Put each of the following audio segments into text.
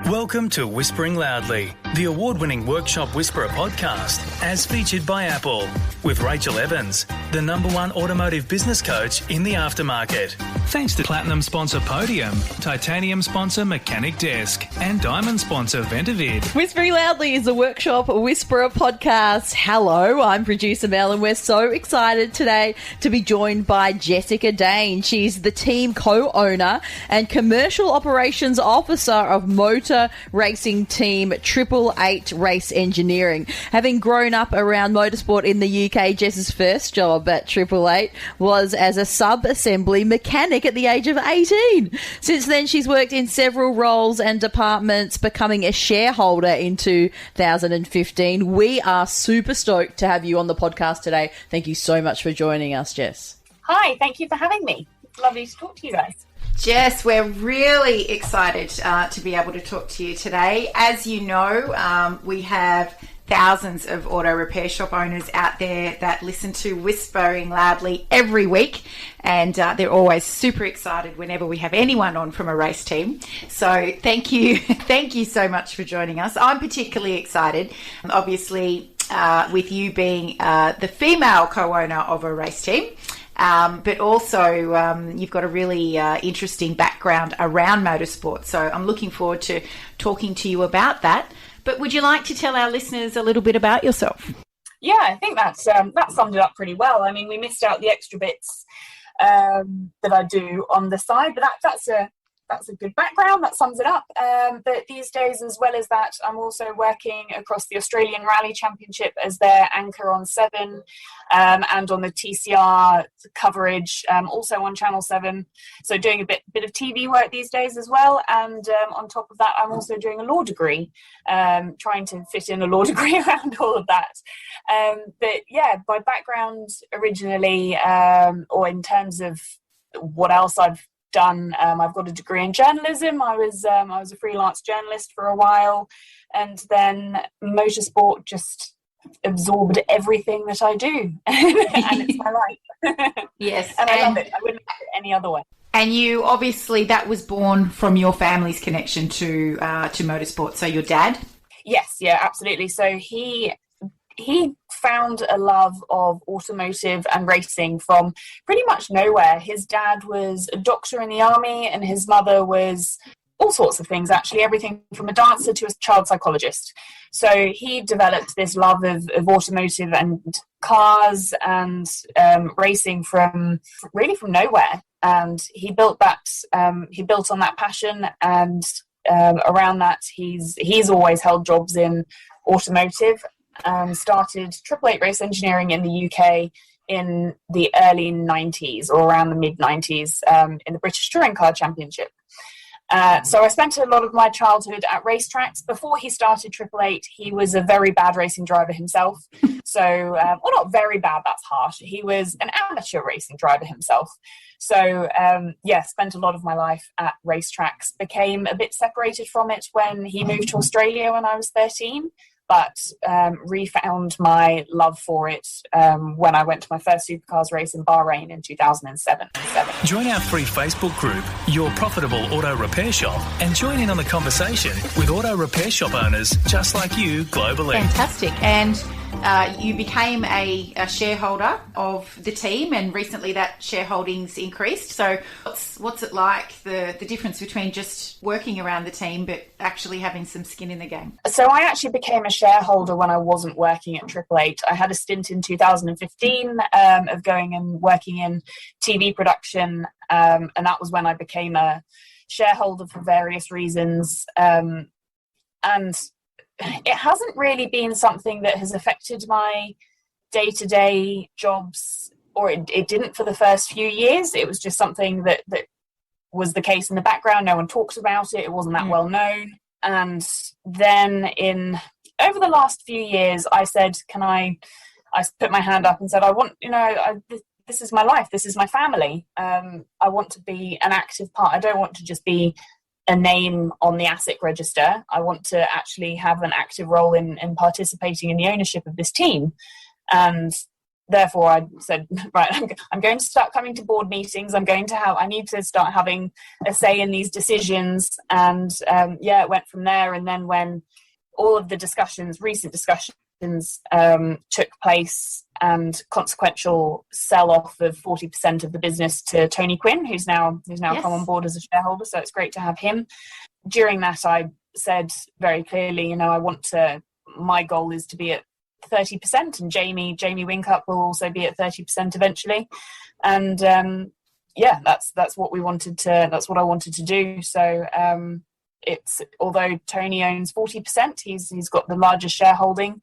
Welcome to Whispering Loudly, the award-winning Workshop Whisperer podcast, as featured by Apple, with Rachel Evans, the #1 automotive business coach in the aftermarket. Thanks to Platinum sponsor Podium, Titanium sponsor Mechanic Desk, and Diamond sponsor Ventavid. Whispering Loudly is a Workshop Whisperer podcast. Hello, I'm producer Mel, and we're so excited today to be joined by Jessica Dane. She's the team co-owner and commercial operations officer of motor racing team 888 Race Engineering. Having grown up around motorsport in the UK, Jess's first job at 888 was as a sub-assembly mechanic at the age of 18. Since then, she's worked in several roles and departments, becoming a shareholder in 2015. We are super stoked to have you on the podcast today. Thank you so much for joining us, Jess. Hi, thank you for having me. Lovely to talk to you guys. Jess, we're really excited to be able to talk to you today. As you know, we have thousands of auto repair shop owners out there that listen to Whispering Loudly every week, and they're always super excited whenever we have anyone on from a race team. So thank you. Thank you so much for joining us. I'm particularly excited, obviously, with you being the female co-owner of a race team. But also you've got a really interesting background around motorsport. So I'm looking forward to talking to you about that. But would you like to tell our listeners a little bit about yourself? Yeah, I think that summed it up pretty well. I mean, we missed out the extra bits that I do on the side, but that's a good background. That sums it up. But these days, as well as that, I'm also working across the Australian Rally Championship as their anchor on 7 and on the TCR coverage, also on Channel 7. So doing a bit of TV work these days as well. And on top of that, I'm also doing a law degree, trying to fit in a law degree around all of that. But yeah, my background originally, or in terms of what else I've done, I've got a degree in journalism. I was a freelance journalist for a while, and then motorsport just absorbed everything that I do, and it's my life. Yes, and I love it. I wouldn't have it any other way. And you obviously, that was born from your family's connection to motorsport. So your dad? Yes, yeah, absolutely. So he found a love of automotive and racing from pretty much nowhere. His dad was a doctor in the army, and his mother was all sorts of things, actually, everything from a dancer to a child psychologist. So he developed this love of automotive and cars and racing from nowhere. And he built that. He built on that passion, and around that, he's always held jobs in automotive. Started 888 Race Engineering in the UK in the early 90s, or around the mid-90s, in the British Touring Car Championship. So I spent a lot of my childhood at racetracks. Before he started 888, he was a very bad racing driver himself. So, well, not very bad, that's harsh. He was an amateur racing driver himself. So, spent a lot of my life at racetracks. Became a bit separated from it when he moved to Australia when I was 13. But refound my love for it when I went to my first supercars race in Bahrain in 2007. Join our free Facebook group, Your Profitable Auto Repair Shop, and join in on the conversation with auto repair shop owners just like you globally. Fantastic. And you became a shareholder of the team, and recently that shareholding's increased. So what's it like, the difference between just working around the team but actually having some skin in the game? So I actually became a shareholder when I wasn't working at 888. I had a stint in 2015 of going and working in TV production, and that was when I became a shareholder for various reasons. And it hasn't really been something that has affected my day-to-day jobs, or it didn't for the first few years. It was just something that was the case in the background. No one talked about it. It wasn't that well known. And then over the last few years, I said, I put my hand up and said, I want, this is my life. This is my family. I want to be an active part. I don't want to just be a name on the ASIC register. I want to actually have an active role in participating in the ownership of this team. And therefore I said, right, I'm going to start coming to board meetings. I need to start having a say in these decisions. And it went from there. And then when all of the recent discussions took place, and consequential sell-off of 40% of the business to Tony Quinn, who's now yes. come on board as a shareholder. So it's great to have him. During that, I said very clearly, my goal is to be at 30%, and Jamie Winkup will also be at 30% eventually. And that's what I wanted to do. So it's, although Tony owns 40%, he's got the largest shareholding.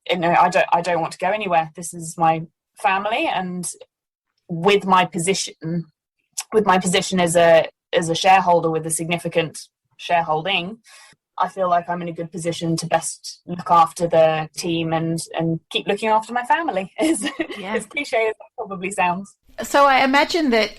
I don't want to go anywhere. This is my family, and with my position as a shareholder with a significant shareholding, I feel like I'm in a good position to best look after the team and keep looking after my family. As cliche as that probably sounds. So I imagine that,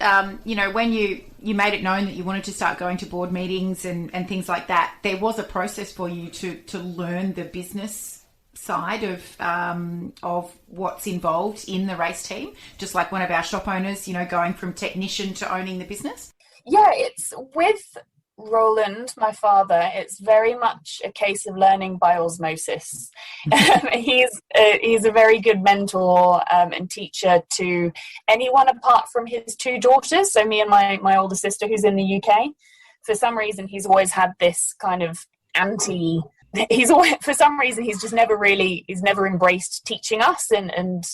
when you made it known that you wanted to start going to board meetings and things like that, there was a process for you to learn the business side of what's involved in the race team, just like one of our shop owners, going from technician to owning the business? Yeah, it's with Roland, my father, it's very much a case of learning by osmosis. He's a very good mentor and teacher to anyone apart from his two daughters, so me and my older sister who's in the UK. For some reason, he's always had this kind of he's just never embraced teaching us and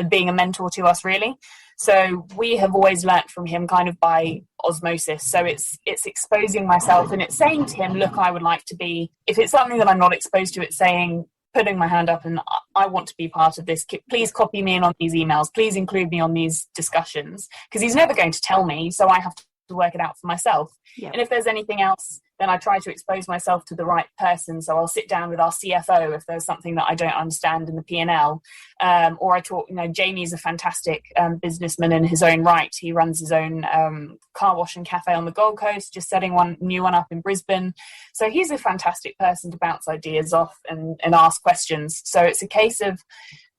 being a mentor to us, really. So we have always learnt from him kind of by osmosis. So it's exposing myself, and it's saying to him, look, I would like to be, if it's something that I'm not exposed to, it's saying, putting my hand up, and I want to be part of this. Please copy me in on these emails. Please include me on these discussions, because he's never going to tell me, so I have to work it out for myself. Yep. And if there's anything else, then I try to expose myself to the right person. So I'll sit down with our CFO if there's something that I don't understand in the P&L. Or I talk, Jamie's a fantastic businessman in his own right. He runs his own car wash and cafe on the Gold Coast, just setting one new one up in Brisbane. So he's a fantastic person to bounce ideas off and ask questions. So it's a case of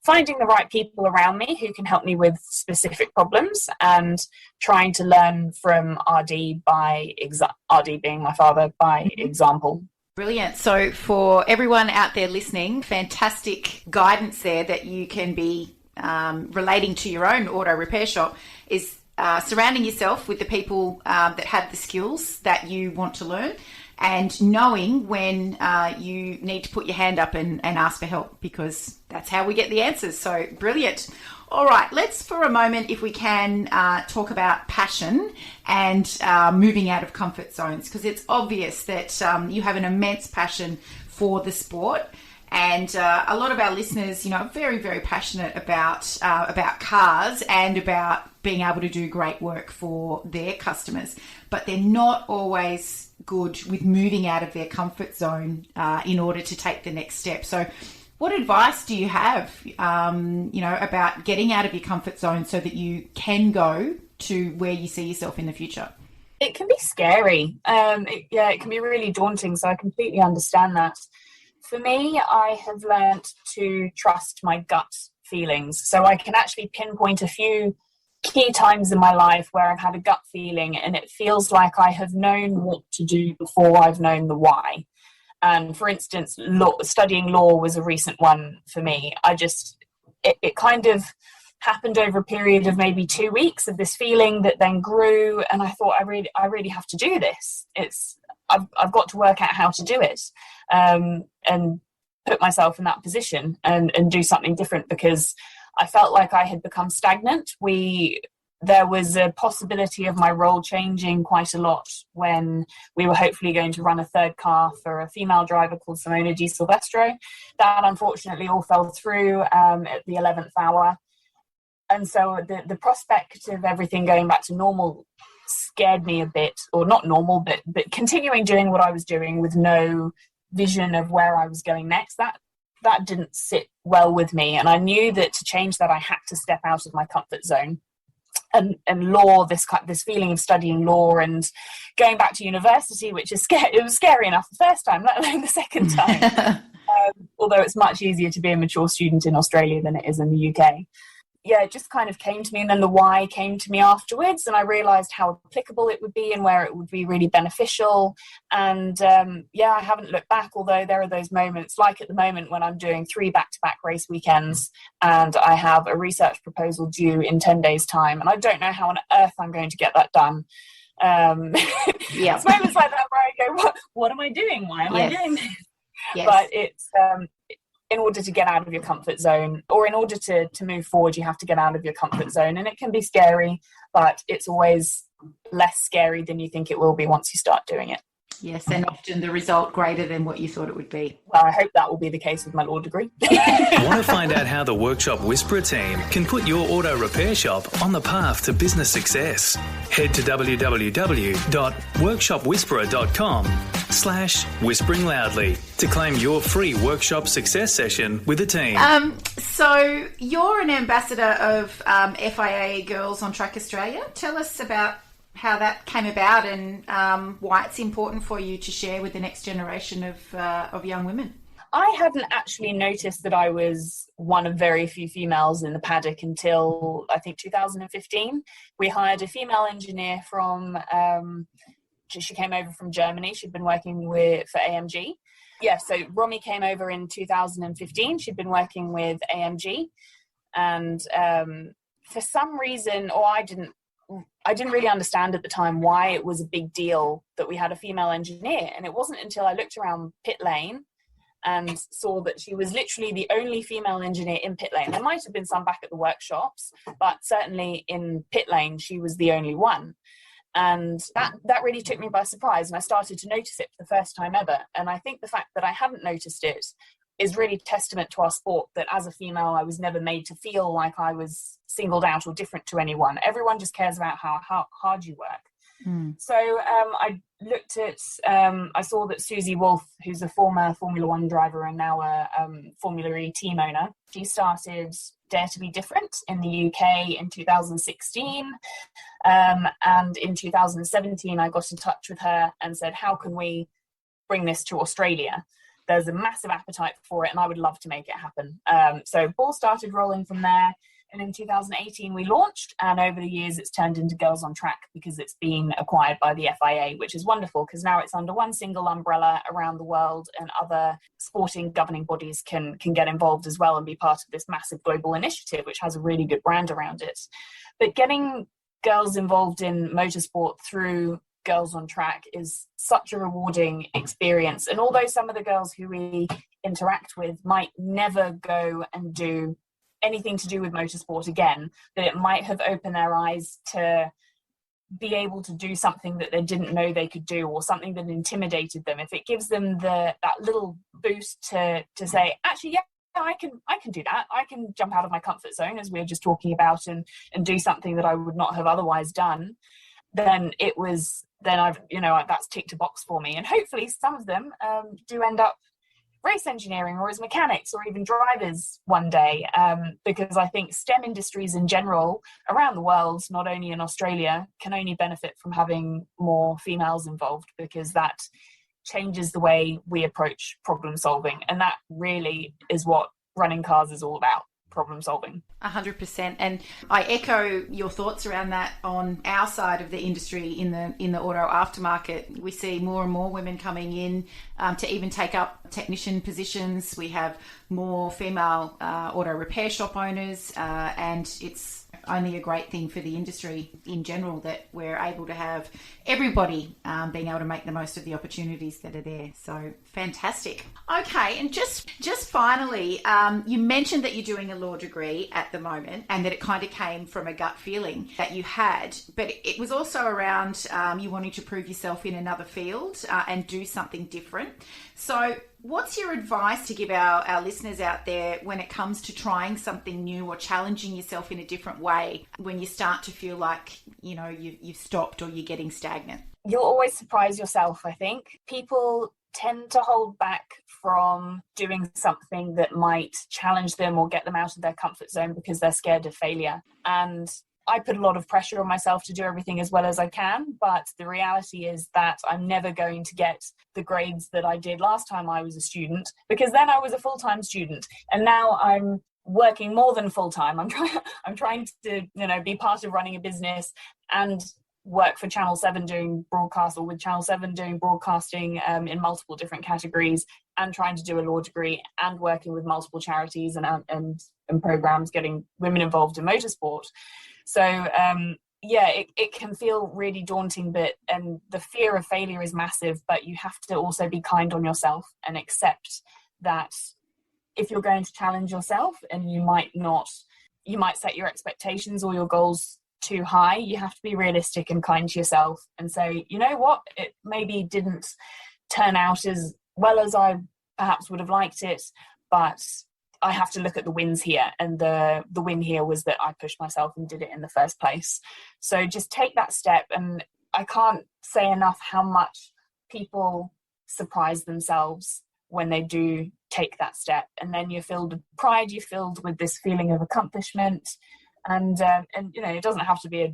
finding the right people around me who can help me with specific problems and trying to learn from RD RD being my father, by example. Brilliant. So for everyone out there listening, fantastic guidance there that you can be relating to your own auto repair shop is surrounding yourself with the people that have the skills that you want to learn, and knowing when you need to put your hand up and ask for help, because that's how we get the answers. So brilliant. All right, let's for a moment, if we can, talk about passion and moving out of comfort zones, because it's obvious that you have an immense passion for the sport. And a lot of our listeners, are very, very passionate about cars and about being able to do great work for their customers, but they're not always good with moving out of their comfort zone in order to take the next step. So what advice do you have, about getting out of your comfort zone so that you can go to where you see yourself in the future? It can be scary. It can be really daunting. So I completely understand that. For me, I have learnt to trust my gut feelings. So I can actually pinpoint a few key times in my life where I've had a gut feeling and it feels like I have known what to do before I've known the why. And for instance, studying law was a recent one for me. It kind of happened over a period of maybe 2 weeks of this feeling that then grew, and I thought I really have to do this. I've got to work out how to do it, and put myself in that position and do something different, because I felt like I had become stagnant. There was a possibility of my role changing quite a lot when we were hopefully going to run a third car for a female driver called Simona Di Silvestro. That unfortunately all fell through at the 11th hour. And so the prospect of everything going back to normal scared me a bit, or not normal, but continuing doing what I was doing with no vision of where I was going next. That didn't sit well with me. And I knew that to change that, I had to step out of my comfort zone. And law, this feeling of studying law and going back to university, which is scary. It was scary enough the first time, let alone the second time. Although it's much easier to be a mature student in Australia than it is in the UK. yeah, it just kind of came to me, and then the why came to me afterwards, and I realized how applicable it would be and where it would be really beneficial. And yeah, I haven't looked back, although there are those moments, like at the moment when I'm doing 3 back-to-back race weekends and I have a research proposal due in 10 days time, and I don't know how on earth I'm going to get that done. Yeah. It's moments like that where I go, what am I doing? Why am I doing this? Yes. But it's in order to get out of your comfort zone, or in order to move forward, you have to get out of your comfort zone. And it can be scary, but it's always less scary than you think it will be once you start doing it. Yes, and often the result greater than what you thought it would be. Well, I hope that will be the case with my law degree. Want to find out how the Workshop Whisperer team can put your auto repair shop on the path to business success? Head to www.workshopwhisperer.com/whispering loudly to claim your free workshop success session with the team. So you're an ambassador of FIA Girls on Track Australia. Tell us about how that came about and why it's important for you to share with the next generation of young women. I hadn't actually noticed that I was one of very few females in the paddock until, I think, 2015. We hired a female engineer from, she came over from Germany. She'd been working for AMG. Yeah, so Romy came over in 2015. She'd been working with AMG. And for some reason, or I didn't really understand at the time why it was a big deal that we had a female engineer. And it wasn't until I looked around pit lane and saw that she was literally the only female engineer in pit lane. There might have been some back at the workshops, but certainly in pit lane, she was the only one. And that really took me by surprise. And I started to notice it for the first time ever. And I think the fact that I hadn't noticed it is really testament to our sport, that as a female, I was never made to feel like I was singled out or different to anyone. Everyone just cares about how hard you work. So I looked at, I saw that Susie Wolff, who's a former Formula One driver and now a Formula E team owner, she started Dare to Be Different in the UK in 2016. And in 2017, I got in touch with her and said, how can we bring this to Australia? There's a massive appetite for it and I would love to make it happen. So ball started rolling from there. And in 2018, we launched, and over the years, it's turned into Girls on Track because it's been acquired by the FIA, which is wonderful because now it's under one single umbrella around the world, and other sporting governing bodies can get involved as well and be part of this massive global initiative, which has a really good brand around it. But getting girls involved in motorsport through Girls on Track is such a rewarding experience. And although some of the girls who we interact with might never go and do anything to do with motorsport again, that it might have opened their eyes to be able to do something that they didn't know they could do, or something that intimidated them. If it gives them that little boost to say, actually, yeah, I can do that. I can jump out of my comfort zone, as we were just talking about, and do something that I would not have otherwise done, then that's ticked a box for me. And hopefully some of them do end up race engineering or as mechanics or even drivers one day, because I think STEM industries in general around the world, not only in Australia, can only benefit from having more females involved, because that changes the way we approach problem solving. And that really is what running cars is all about. Problem solving. 100%. And I echo your thoughts around that. On our side of the industry, in the auto aftermarket, we see more and more women coming in to even take up technician positions. We have more female auto repair shop owners, and it's only a great thing for the industry in general that we're able to have everybody being able to make the most of the opportunities that are there. So fantastic. Okay, and just finally, you mentioned that you're doing a law degree at the moment and that it kind of came from a gut feeling that you had, but it was also around you wanting to prove yourself in another field and do something different. So what's your advice to give our listeners out there when it comes to trying something new or challenging yourself in a different way when you start to feel like, you've stopped or you're getting stagnant? You'll always surprise yourself, I think. People tend to hold back from doing something that might challenge them or get them out of their comfort zone because they're scared of failure. And I put a lot of pressure on myself to do everything as well as I can, but the reality is that I'm never going to get the grades that I did last time I was a student, because then I was a full-time student, and now I'm working more than full-time. I'm trying to, be part of running a business and work for Channel 7 doing broadcast, or with Channel 7 doing broadcasting in multiple different categories, and trying to do a law degree, and working with multiple charities and programs getting women involved in motorsport. So it can feel really daunting, and the fear of failure is massive, but you have to also be kind on yourself and accept that if you're going to challenge yourself, and you might set your expectations or your goals too high, you have to be realistic and kind to yourself and say, you know what, it maybe didn't turn out as well as I perhaps would have liked it, but I have to look at the wins here, and the win here was that I pushed myself and did it in the first place. So just take that step, and I can't say enough how much people surprise themselves when they do take that step, and then you're filled with pride, you're filled with this feeling of accomplishment, and it doesn't have to be a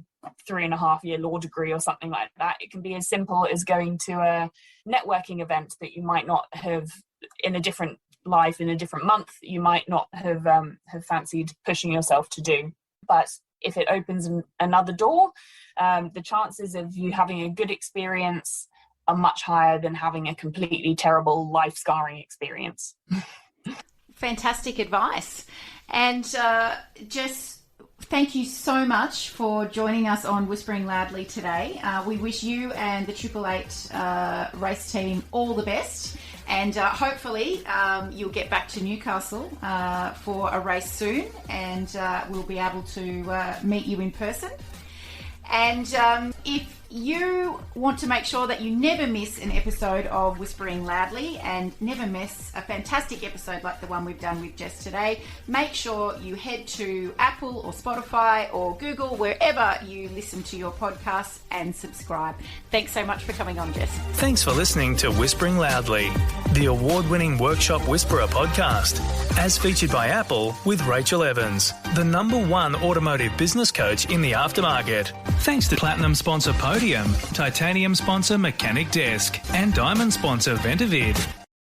3.5-year law degree or something like that. It can be as simple as going to a networking event that you might not have in a different life, in a different month, you might not have fancied pushing yourself to do. But if it opens another door, the chances of you having a good experience are much higher than having a completely terrible, life-scarring experience. Fantastic advice. And Jess, thank you so much for joining us on Whispering Loudly today. We wish you and the 888 race team all the best. And hopefully you'll get back to Newcastle for a race soon, and we'll be able to meet you in person. And if you want to make sure that you never miss an episode of Whispering Loudly and never miss a fantastic episode like the one we've done with Jess today, make sure you head to Apple or Spotify or Google, wherever you listen to your podcasts, and subscribe. Thanks so much for coming on, Jess. Thanks for listening to Whispering Loudly, the award-winning Workshop Whisperer podcast, as featured by Apple with Rachel Evans, the #1 automotive business coach in the aftermarket. Thanks to Platinum sponsor Podium, Titanium sponsor Mechanic Desk, and Diamond sponsor Ventavid.